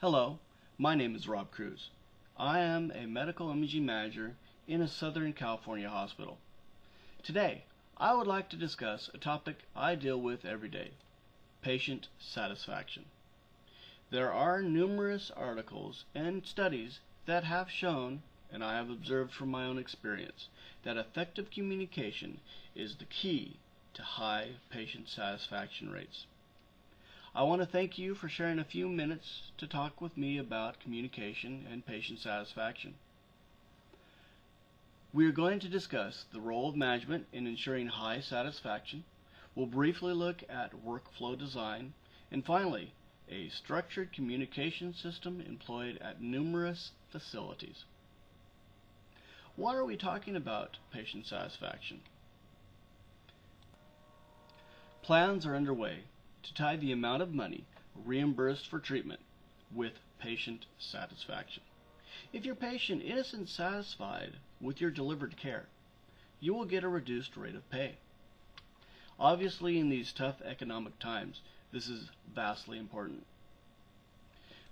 Hello, my name is Rob Cruz. I am a medical imaging manager in a Southern California hospital. Today, I would like to discuss a topic I deal with every day: patient satisfaction. There are numerous articles and studies that have shown, and I have observed from my own experience, that effective communication is the key to high patient satisfaction rates. I want to thank you for sharing a few minutes to talk with me about communication and patient satisfaction. We are going to discuss the role of management in ensuring high satisfaction. We'll briefly look at workflow design, and finally, a structured communication system employed at numerous facilities. Why are we talking about patient satisfaction? Plans are underway to tie the amount of money reimbursed for treatment with patient satisfaction. If your patient isn't satisfied with your delivered care, you will get a reduced rate of pay. Obviously, in these tough economic times, this is vastly important.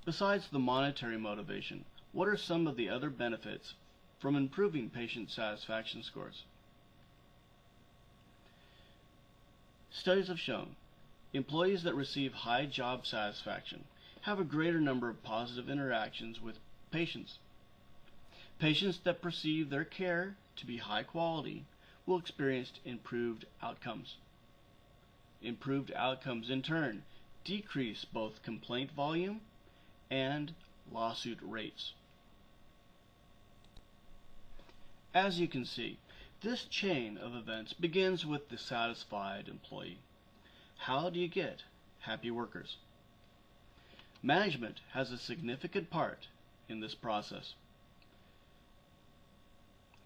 Besides the monetary motivation, what are some of the other benefits from improving patient satisfaction scores? Studies have shown employees that receive high job satisfaction have a greater number of positive interactions with patients. Patients that perceive their care to be high quality will experience improved outcomes. Improved outcomes, in turn, decrease both complaint volume and lawsuit rates. As you can see, this chain of events begins with the satisfied employee. How do you get happy workers? Management has a significant part in this process.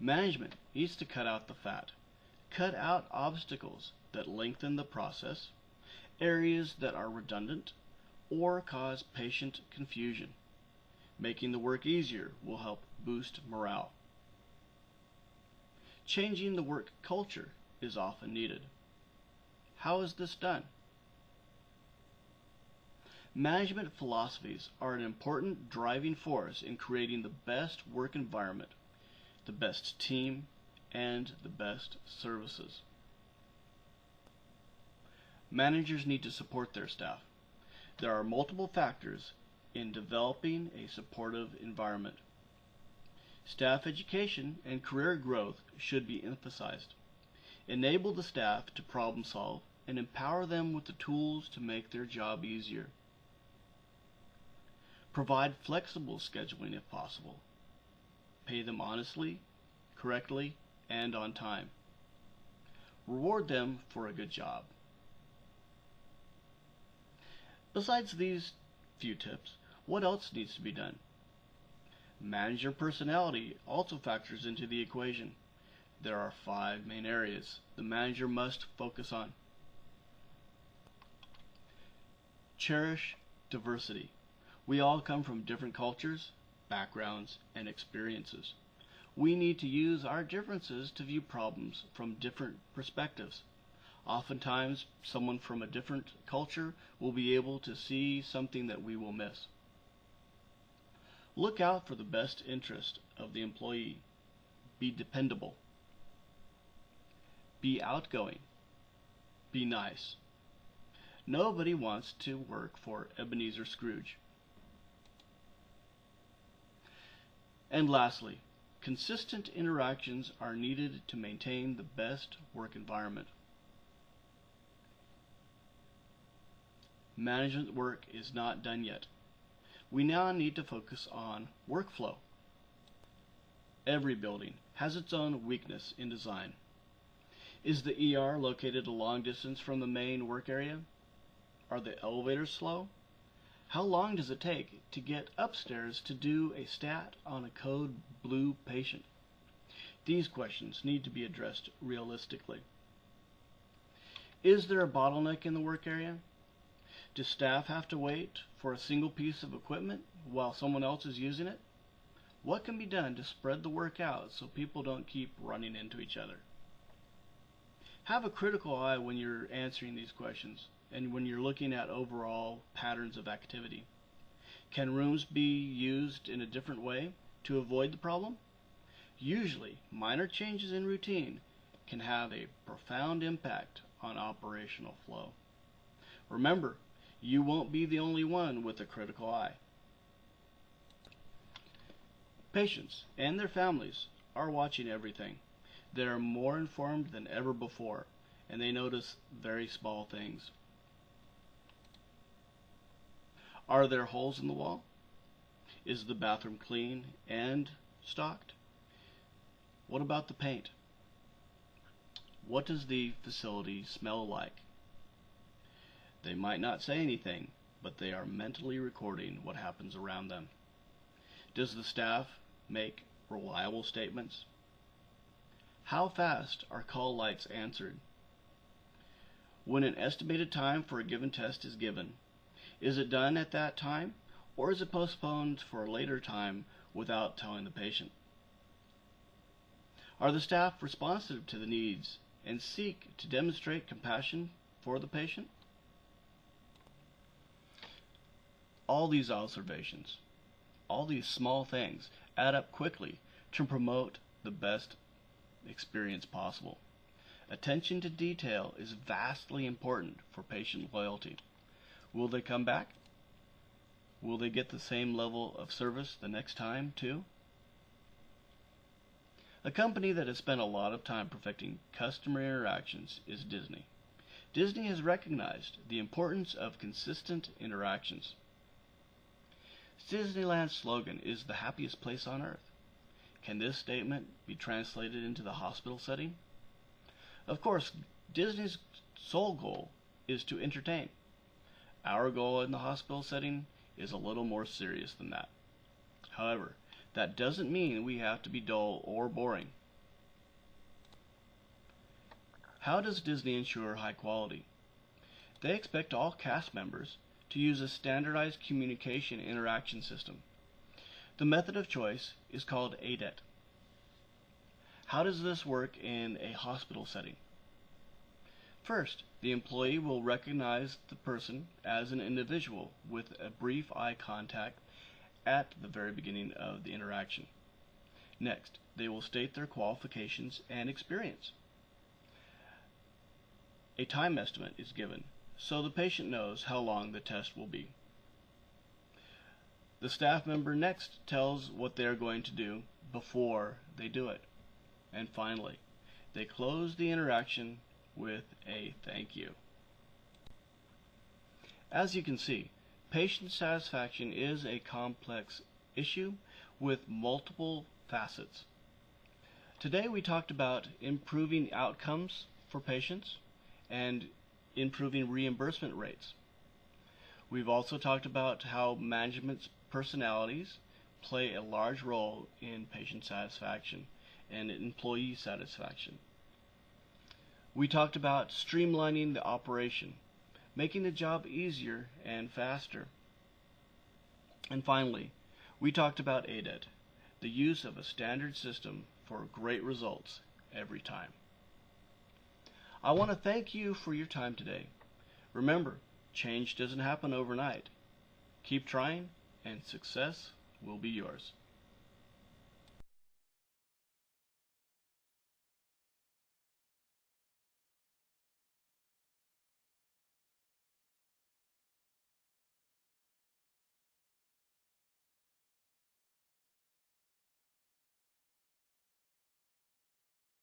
Management needs to cut out the fat, cut out obstacles that lengthen the process, areas that are redundant, or cause patient confusion. Making the work easier will help boost morale. Changing the work culture is often needed. How is this done? Management philosophies are an important driving force in creating the best work environment, the best team, and the best services. Managers need to support their staff. There are multiple factors in developing a supportive environment. Staff education and career growth should be emphasized. Enable the staff to problem solve and empower them with the tools to make their job easier. Provide flexible scheduling if possible. Pay them honestly, correctly, and on time. Reward them for a good job. Besides these few tips, what else needs to be done? Manager personality also factors into the equation. There are 5 main areas the manager must focus on. Cherish diversity. We all come from different cultures, backgrounds, and experiences. We need to use our differences to view problems from different perspectives. Oftentimes, someone from a different culture will be able to see something that we will miss. Look out for the best interest of the employee. Be dependable. Be outgoing. Be nice. Nobody wants to work for Ebenezer Scrooge. And lastly, consistent interactions are needed to maintain the best work environment. Management work is not done yet. We now need to focus on workflow. Every building has its own weakness in design. Is the ER located a long distance from the main work area? Are the elevators slow? How long does it take to get upstairs to do a stat on a code blue patient? These questions need to be addressed realistically. Is there a bottleneck in the work area? Do staff have to wait for a single piece of equipment while someone else is using it? What can be done to spread the work out so people don't keep running into each other? Have a critical eye when you're answering these questions and when you're looking at overall patterns of activity. Can rooms be used in a different way to avoid the problem? Usually, minor changes in routine can have a profound impact on operational flow. Remember, you won't be the only one with a critical eye. Patients and their families are watching everything. They are more informed than ever before, and they notice very small things. Are there holes in the wall? Is the bathroom clean and stocked? What about the paint? What does the facility smell like? They might not say anything, but they are mentally recording what happens around them. Does the staff make reliable statements? How fast are call lights answered? When an estimated time for a given test is given, is it done at that time, or is it postponed for a later time without telling the patient? Are the staff responsive to the needs and seek to demonstrate compassion for the patient? All these observations, all these small things add up quickly to promote the best experience possible. Attention to detail is vastly important for patient loyalty. Will they come back? Will they get the same level of service the next time, too? A company that has spent a lot of time perfecting customer interactions is Disney. Disney has recognized the importance of consistent interactions. Disneyland's slogan is the happiest place on earth. Can this statement be translated into the hospital setting? Of course, Disney's sole goal is to entertain. Our goal in the hospital setting is a little more serious than that. However, that doesn't mean we have to be dull or boring. How does Disney ensure high quality? They expect all cast members to use a standardized communication interaction system. The method of choice is called ADET. How does this work in a hospital setting? First, the employee will recognize the person as an individual with a brief eye contact at the very beginning of the interaction. Next, they will state their qualifications and experience. A time estimate is given, so the patient knows how long the test will be. The staff member next tells what they are going to do before they do it. And finally, they close the interaction with a thank you. As you can see, patient satisfaction is a complex issue with multiple facets. Today we talked about improving outcomes for patients and improving reimbursement rates. We've also talked about how management's personalities play a large role in patient satisfaction and employee satisfaction. We talked about streamlining the operation, making the job easier and faster. And finally, we talked about ADET, the use of a standard system for great results every time. I want to thank you for your time today. Remember, change doesn't happen overnight. Keep trying, and success will be yours.